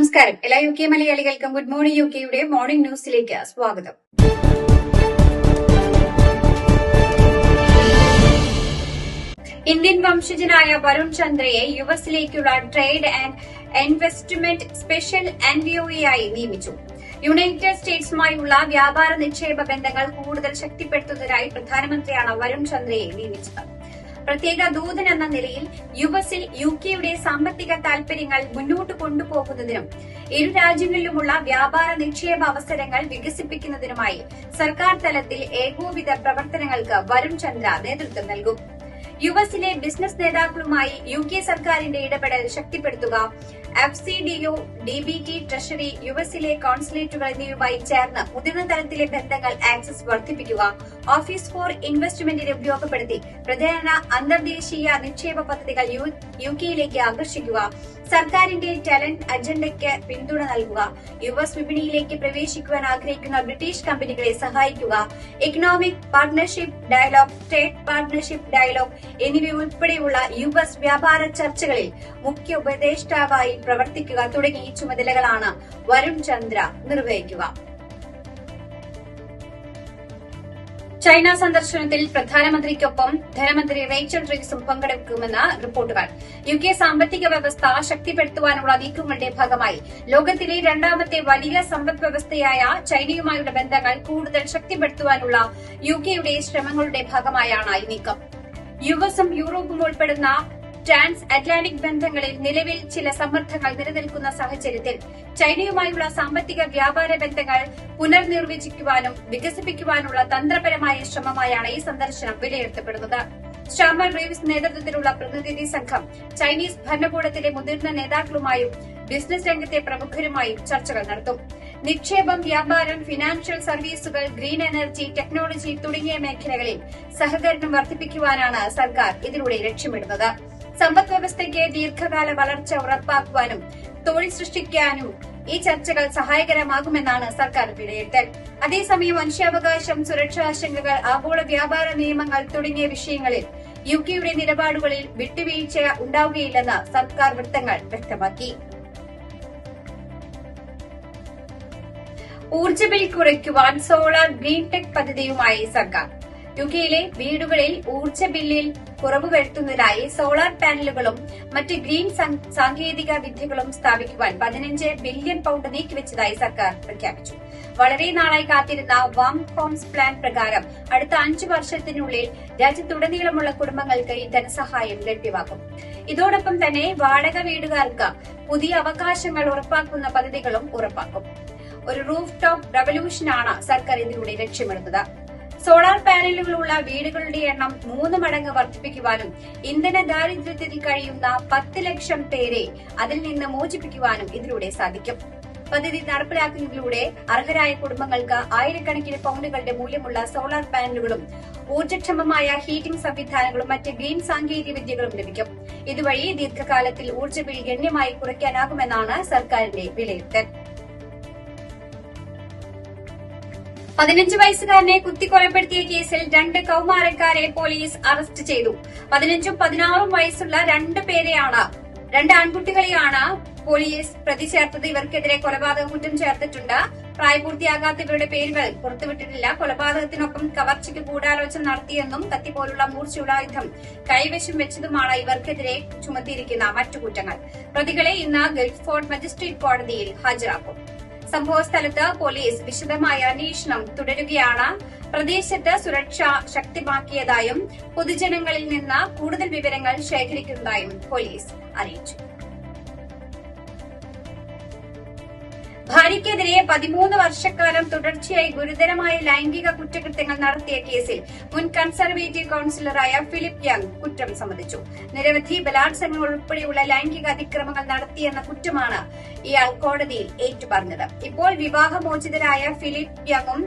നമസ്കാരം. എല്ലാ U K മലയാളികൾക്കും ഗുഡ് മോർണിംഗ് യുകെയുടെ മോർണിംഗ് ന്യൂസിലേക്ക് സ്വാഗതം. ഇന്ത്യൻ വംശജനായ വരുൺ ചന്ദ്രയെ യുഎസിലേക്കുള്ള ട്രേഡ് ആൻഡ് ഇൻവെസ്റ്റ്മെന്റ് സ്പെഷ്യൽ എൻവോയിയായി നിയമിച്ചു. യുണൈറ്റഡ് സ്റ്റേറ്റ്സുമായുള്ള വ്യാപാര നിക്ഷേപ ബന്ധങ്ങൾ കൂടുതൽ ശക്തിപ്പെടുത്തുന്നതിനായി പ്രധാനമന്ത്രിയാണ് വരുൺ ചന്ദ്രയെ നിയമിച്ചത്. പ്രത്യേക ദൂതൻ എന്ന നിലയിൽ യുഎസിൽ യുകെയുടെ സാമ്പത്തിക താൽപര്യങ്ങൾ മുന്നോട്ട് കൊണ്ടുപോകുന്നതിനും ഇരു രാജ്യങ്ങളിലുമുള്ള വ്യാപാര നിക്ഷേപ അവസരങ്ങൾ വികസിപ്പിക്കുന്നതിനുമായി സർക്കാർ തലത്തിൽ ഏകോപിത പ്രവർത്തനങ്ങൾക്ക് വരുൺ ചന്ദ്ര നേതൃത്വം നൽകും. യുഎസിലെ ബിസിനസ് നേതാക്കളുമായി യുകെ സർക്കാരിന്റെ ഇടപെടൽ ശക്തിപ്പെടുത്തുക, FCDO, DBT, ട്രഷറി, യുഎസിലെ കോൺസുലേറ്റുകൾ എന്നിവയുമായി ചേർന്ന് മുതിർന്ന തലത്തിലെ ബന്ധങ്ങൾ ആക്സസ് വർദ്ധിപ്പിക്കുക, ഓഫീസ് ഫോർ ഇൻവെസ്റ്റ്മെന്റിനെ ഉപയോഗപ്പെടുത്തി പ്രധാന അന്തർദേശീയ നിക്ഷേപ പദ്ധതികൾ യുകെയിലേക്ക് ആകർഷിക്കുക, സർക്കാരിന്റെ ടാലന്റ് അജണ്ടയ്ക്ക് പിന്തുണ നൽകുക, യുഎസ് വിപണിയിലേക്ക് പ്രവേശിക്കുവാൻ ആഗ്രഹിക്കുന്ന ബ്രിട്ടീഷ് കമ്പനികളെ സഹായിക്കുക, എക്കണോമിക് പാർട്ണർഷിപ്പ് ഡയലോഗ്, ട്രേഡ് പാർട്ണർഷിപ്പ് ഡയലോഗ് എന്നിവയുൾപ്പെടെയുള്ള യുഎസ് വ്യാപാര ചർച്ചകളിൽ മുഖ്യ ഉപദേഷ്ടാവായി പ്രവർത്തിക്കുക തുടങ്ങി ചുമതലകളാണ് വരുൺ ചന്ദ്ര നിർവഹിക്കുക. ചൈന സന്ദർശനത്തിൽ പ്രധാനമന്ത്രിക്കൊപ്പം ധനമന്ത്രി റേച്ചൽ റീവ്സും പങ്കെടുക്കുമെന്ന് റിപ്പോർട്ടുകൾ. യുകെ സാമ്പത്തിക വ്യവസ്ഥ ശക്തിപ്പെടുത്തുവാനുള്ള നീക്കങ്ങളുടെ ഭാഗമായി ലോകത്തിലെ രണ്ടാമത്തെ വലിയ സമ്പദ് വ്യവസ്ഥയായ ചൈനയുമായുള്ള ബന്ധങ്ങൾ കൂടുതൽ ശക്തിപ്പെടുത്തുവാനുള്ള യുകെയുടെ ശ്രമങ്ങളുടെ ഭാഗമായാണ് ഈ നീക്കം. യുഎസും യൂറോപ്പും ഉൾപ്പെടുന്ന ട്രാൻസ് അറ്റ്ലാന്റിക് ബന്ധങ്ങളിൽ നിലവിൽ ചില സമ്മർദ്ദങ്ങൾ നിലനിൽക്കുന്ന സാഹചര്യത്തിൽ ചൈനയുമായുള്ള സാമ്പത്തിക വ്യാപാര ബന്ധങ്ങൾ പുനർനിർവചിക്കുവാനും വികസിപ്പിക്കുവാനുള്ള തന്ത്രപരമായ ശ്രമമായാണ് ഈ സന്ദർശനം വിലയിരുത്തപ്പെടുന്നത്. ഷാമർ റീവ്സ് നേതൃത്വത്തിലുള്ള പ്രതിനിധി സംഘം ചൈനീസ് ഭരണകൂടത്തിലെ മുതിർന്ന നേതാക്കളുമായും ബിസിനസ് രംഗത്തെ പ്രമുഖരുമായും ചർച്ചകൾ നടത്തും. നിക്ഷേപം, വ്യാപാരം, ഫിനാൻഷ്യൽ സർവീസുകൾ, ഗ്രീൻ എനർജി, ടെക്നോളജി തുടങ്ങിയ മേഖലകളിൽ സഹകരണം വർദ്ധിപ്പിക്കുവാനാണ് സർക്കാർ ഇതിലൂടെ ലക്ഷ്യമിടുന്നത്. സമ്പദ് വ്യവസ്ഥയ്ക്ക് ദീർഘകാല വളർച്ച ഉറപ്പാക്കുവാനും തൊഴിൽ സൃഷ്ടിക്കാനും ഈ ചർച്ചകൾ സഹായകരമാകുമെന്നാണ് സർക്കാർ വിലയിരുത്തൽ. അതേസമയം മനുഷ്യാവകാശം, സുരക്ഷാ ആശങ്കകൾ, ആഗോള വ്യാപാര നിയമങ്ങൾ തുടങ്ങിയ വിഷയങ്ങളിൽ യുകെയുടെ നിലപാടുകളിൽ വിട്ടുവീഴ്ച ഉണ്ടാവുകയില്ലെന്ന് സർക്കാർ വൃത്തങ്ങൾ വ്യക്തമാക്കി. ഊർജ്ജ ബിൽ കുറയ്ക്കുവാൻ സോളാർ ഗ്രീൻ ടെക് പദ്ധതിയുമായി സർക്കാർ. യുകെയിലെ വീടുകളിൽ ഊർജ്ജ ബില്ലിൽ കുറവ് വരുത്തുന്നതിനായി സോളാർ പാനലുകളും മറ്റ് ഗ്രീൻ സാങ്കേതിക വിദ്യകളും സ്ഥാപിക്കുവാൻ 15 ബില്യൺ പൌണ്ട് നീക്കിവച്ചതായി സർക്കാർ പ്രഖ്യാപിച്ചു. വളരെ നാളായി കാത്തിരുന്ന വാം ഹോംസ് പ്ലാൻ പ്രകാരം അടുത്ത 5 വർഷത്തിനുള്ളിൽ രാജ്യത്തുടനീളമുള്ള കുടുംബങ്ങൾക്ക് ഈ ധനസഹായം ലഭ്യമാക്കും. ഇതോടൊപ്പം തന്നെ വാടക വീടുകാർക്ക് പുതിയ അവകാശങ്ങൾ ഉറപ്പാക്കുന്ന പദ്ധതികളും ഉറപ്പാക്കും. ഒരു റൂഫ് ടോപ്പ് റവല്യൂഷനാണ് സർക്കാർ ഇതിലൂടെ ലക്ഷ്യമിടുന്നത്. സോളാർ പാനലുകളുള്ള വീടുകളുടെ എണ്ണം 3 മടങ്ങ് വർദ്ധിപ്പിക്കുവാനും ഇന്ധന ദാരിദ്ര്യത്തിൽ കഴിയുന്ന 10 ലക്ഷം പേരെ അതിൽ നിന്ന് മോചിപ്പിക്കുവാനും ഇതിലൂടെ സാധിക്കും. പദ്ധതി നടപ്പിലാക്കുന്നതിലൂടെ അർഹരായ കുടുംബങ്ങൾക്ക് ആയിരക്കണക്കിന് പൌണ്ടുകളുടെ മൂല്യമുള്ള സോളാർ പാനലുകളും ഊർജ്ജക്ഷമമായ ഹീറ്റിംഗ് സംവിധാനങ്ങളും മറ്റ് ഗ്രീൻ സാങ്കേതിക വിദ്യകളും ലഭിക്കും. ഇതുവഴി ദീർഘകാലത്തിൽ ഊർജ്ജ ബിൽ ഗണ്യമായി കുറയ്ക്കാനാകുമെന്നാണ് സർക്കാരിന്റെ വിലയിരുത്തൽ. 15 വയസ്സുകാരനെ കുത്തിക്കൊലപ്പെടുത്തിയ കേസിൽ 2 കൌമാരക്കാരെ പോലീസ് അറസ്റ്റ് ചെയ്തു. 15ഉം 16ഉം വയസ്സുള്ള 2 പേരെയാണ്, 2 ആൺകുട്ടികളെയാണ് പോലീസ് പ്രതി ചേർത്തത്. ഇവർക്കെതിരെ കൊലപാതക കുറ്റം ചേർത്തിട്ടുണ്ട്. പ്രായപൂർത്തിയാകാത്തവരുടെ പേരുകൾ പുറത്തുവിട്ടിട്ടില്ല. കൊലപാതകത്തിനൊപ്പം കവർച്ചയ്ക്ക് ഗൂഢാലോചന നടത്തിയെന്നും കത്തി പോലുള്ള മൂർച്ചയുള്ള ആയുധം കൈവശം വെച്ചതുമാണ് ഇവർക്കെതിരെ ചുമത്തിയിരിക്കുന്ന മറ്റു കുറ്റങ്ങൾ. പ്രതികളെ ഇന്ന് ഗിൽഫോർഡ് മജിസ്ട്രേറ്റ് കോടതിയിൽ ഹാജരാക്കും. സംഭവസ്ഥലത്ത് പോലീസ് വിശദമായ അന്വേഷണം തുടരുകയാണ്. പ്രദേശത്ത് സുരക്ഷ ശക്തമാക്കിയതായും പൊതുജനങ്ങളിൽ നിന്ന് കൂടുതൽ വിവരങ്ങൾ ശേഖരിക്കുന്നതായും പോലീസ് അറിയിച്ചു. ഭാര്യയ്ക്കെതിരെ 13 വർഷക്കാലം തുടർച്ചയായി ഗുരുതരമായ ലൈംഗിക കുറ്റകൃത്യങ്ങൾ നടത്തിയ കേസിൽ മുൻ കൺസർവേറ്റീവ് കൌൺസിലറായ ഫിലിപ്പ് യങ് കുറ്റം സമ്മതിച്ചു. നിരവധി ബലാത്സംഗങ്ങൾ ഉൾപ്പെടെയുള്ള ലൈംഗിക അതിക്രമങ്ങൾ നടത്തിയെന്ന കുറ്റമാണ് ഇയാൾ കോടതിയിൽ ഏറ്റുപറഞ്ഞത്. ഇപ്പോൾ വിവാഹമോചിതരായ ഫിലിപ്പ് യങ്ങും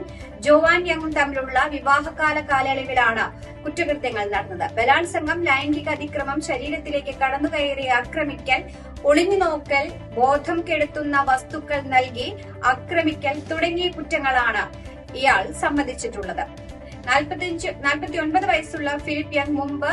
ജോവാൻ യങ്ങും തമ്മിലുള്ള വിവാഹകാല കാലയളവിലാണ് കുറ്റകൃത്യങ്ങൾ നടന്നത്. ബലാത്സംഗം, ലൈംഗിക അതിക്രമം, ശരീരത്തിലേക്ക് കടന്നുകയറി ആക്രമിക്കൽ, ഒളിഞ്ഞുനോക്കൽ, ബോധം കെടുത്തുന്ന വസ്തുക്കൾ നൽകി ആക്രമിക്കൽ തുടങ്ങിയ കുറ്റങ്ങളാണ് ഇയാൾ സമ്മതിച്ചിട്ടുള്ളത്. 49 വയസ്സുള്ള ഫിലിപ്പ് യങ് മുമ്പ്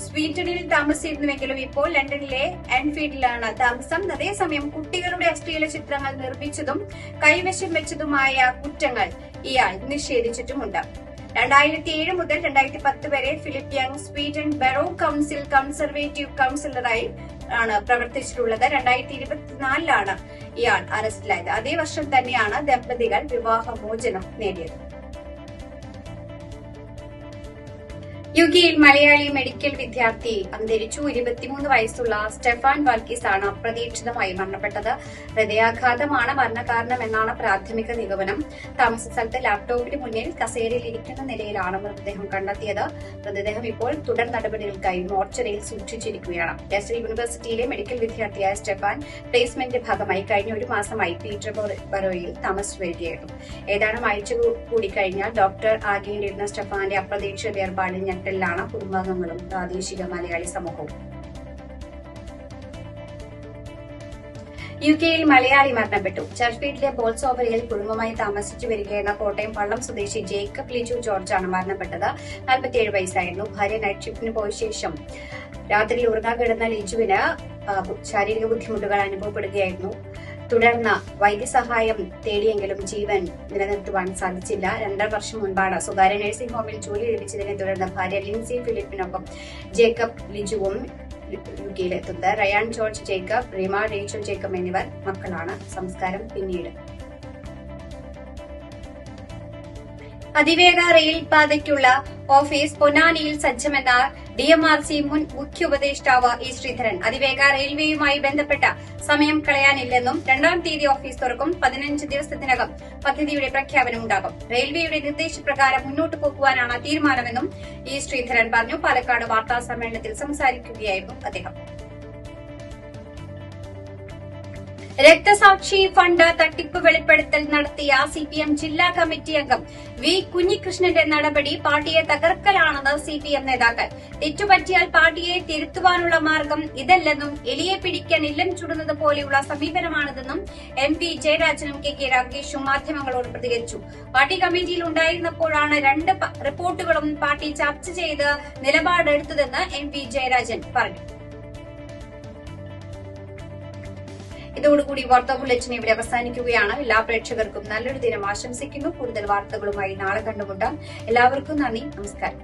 സ്വീഡനിൽ താമസിച്ചിരുന്നുവെങ്കിലും ഇപ്പോൾ ലണ്ടനിലെ എൻഫീൽഡിലാണ് താമസം. അതേസമയം കുട്ടികളുടെ അശ്ലീല ചിത്രങ്ങൾ നിർമ്മിച്ചതും കൈവശം വെച്ചതുമായ കുറ്റങ്ങൾ ഇയാൾ നിഷേധിച്ചിട്ടുമുണ്ട്. 2007 മുതൽ 2010 വരെ Philip Young Swindon borough council conservative കൌൺസിലറായി ആണ് പ്രവർത്തിച്ചിട്ടുള്ളത്. 2024 ഇയാൾ അറസ്റ്റിലായത്. അതേ വർഷം തന്നെയാണ് ദമ്പതികൾ വിവാഹമോചനം നേടിയത്. യുകെയിൽ മലയാളി മെഡിക്കൽ വിദ്യാർത്ഥി അന്തരിച്ചു. 23 വയസ്സുള്ള സ്റ്റെഫാൻ വർഗീസ് ആണ് അപ്രതീക്ഷിതമായി മരണപ്പെട്ടത്. ഹൃദയാഘാതമാണ് മരണകാരണം എന്നാണ് പ്രാഥമിക നിഗമനം. താമസ സ്ഥലത്ത് ലാപ്ടോപ്പിന് മുന്നിൽ കസേരയിൽ ഇരിക്കുന്ന നിലയിലാണ് മൃതദേഹം കണ്ടെത്തിയത്. മൃതദേഹം ഇപ്പോൾ തുടർ നടപടികൾക്കായി മോർച്ചറിയിൽ സൂക്ഷിച്ചിരിക്കുകയാണ്. ലെസ്റ്റർ യൂണിവേഴ്സിറ്റിയിലെ മെഡിക്കൽ വിദ്യാർത്ഥിയായ സ്റ്റെഫാൻ പ്ലേസ്മെന്റിന്റെ ഭാഗമായി കഴിഞ്ഞ ഒരു മാസമായി പീറ്റർബറോയിൽ താമസിച്ചു വരികയായിരുന്നു. ഏതാനും ആഴ്ച കൂടി കഴിഞ്ഞാൽ ഡോക്ടർ ആകേണ്ടിയിരുന്ന സ്റ്റെഫാന്റെ അപ്രതീക്ഷിത വേർപാടിൽ ാണ് കുടുംബാംഗങ്ങളും പ്രാദേശിക മലയാളി സമൂഹവും. യുകെയിൽ മലയാളി മരണപ്പെട്ടു. ചർഫീൽഡിലെ ബോൾസോവറിയിൽ കുടുംബമായി താമസിച്ചു വരികയായിരുന്ന കോട്ടയം പള്ളം സ്വദേശി ജേക്കബ് ലിജു ജോർജാണ് മരണപ്പെട്ടത്. 47 വയസ്സായിരുന്നു. ഭാര്യ നൈറ്റ് ഷിഫ്റ്റിന് പോയ ശേഷം രാത്രിയിൽ ഉറങ്ങാൻ കിടന്ന ലിജുവിന് ശാരീരിക ബുദ്ധിമുട്ടുകൾ അനുഭവപ്പെടുകയായിരുന്നു. തുടർന്ന് വൈദ്യസഹായം തേടിയെങ്കിലും ജീവൻ നിലനിർത്തുവാൻ സാധിച്ചില്ല. 2.5 വർഷം മുൻപാണ് സ്വകാര്യ നഴ്സിംഗ് ഹോമിൽ ജോലി ലഭിച്ചതിനെ തുടർന്ന് ഭാര്യ ലിൻസി ഫിലിപ്പിനൊപ്പം ജേക്കബ് ലിജുവും യുകെയിലെത്തുന്നത്. റയാൻ ജോർജ് ജേക്കബ്, റിമ റേച്ചൽ ജേക്കബ് എന്നിവർ മക്കളാണ്. സംസ്കാരം പിന്നീട്. അതിവേഗ റെയിൽ പാതയ്ക്കുള്ള ഓഫീസ് പൊന്നാനിയിൽ സജ്ജമെന്ന DMRC മുൻ മുഖ്യ ഉപദേഷ്ടാവ് ഇ ശ്രീധരൻ. അതിവേഗ റെയിൽവേയുമായി ബന്ധപ്പെട്ട സമയം കളയാനില്ലെന്നും 2-ാം തീയതി ഓഫീസ് തുറക്കും. 15 ദിവസത്തിനകം പദ്ധതിയുടെ പ്രഖ്യാപനമുണ്ടാകും. റെയിൽവേയുടെ നിർദ്ദേശപ്രകാരം മുന്നോട്ട് പോകുവാനാണ് തീരുമാനമെന്നും ഇ ശ്രീധരൻ പറഞ്ഞു. പാലക്കാട് വാർത്താ സമ്മേളനത്തിൽ സംസാരിക്കുകയായിരുന്നു അദ്ദേഹം. രക്തസാക്ഷി ഫണ്ട് തട്ടിപ്പ് വെളിപ്പെടുത്തൽ നടത്തിയ CPM ജില്ലാ കമ്മിറ്റി അംഗം വി കുഞ്ഞികൃഷ്ണന്റെ നടപടി പാർട്ടിയെ തകർക്കലാണെന്ന് CPM നേതാക്കൾ. തെറ്റുപറ്റിയാൽ പാർട്ടിയെ തിരുത്തുവാനുള്ള മാർഗം ഇതല്ലെന്നും എലിയെ പിടിക്കാൻ ഇല്ലം ചുടുന്നത് പോലെയുള്ള സമീപനമാണിതെന്നും MP ജയരാജനും KK രാഗേഷും മാധ്യമങ്ങളോട് പ്രതികരിച്ചു. പാർട്ടി കമ്മിറ്റിയിൽ ഉണ്ടായിരുന്നപ്പോഴാണ് 2 റിപ്പോർട്ടുകളും പാർട്ടി ചർച്ച ചെയ്ത് നിലപാടെടുത്തതെന്ന് MP ജയരാജൻ പറഞ്ഞു. ഇതോടുകൂടി വാർത്താ ബുള്ളറ്റിൻ ഇവിടെ അവസാനിക്കുകയാണ്. എല്ലാ പ്രേക്ഷകർക്കും നല്ലൊരു ദിനം ആശംസിക്കുന്നു. കൂടുതൽ വാർത്തകളുമായി നാളെ കണ്ടുമുട്ടാം. എല്ലാവർക്കും നന്ദി, നമസ്കാരം.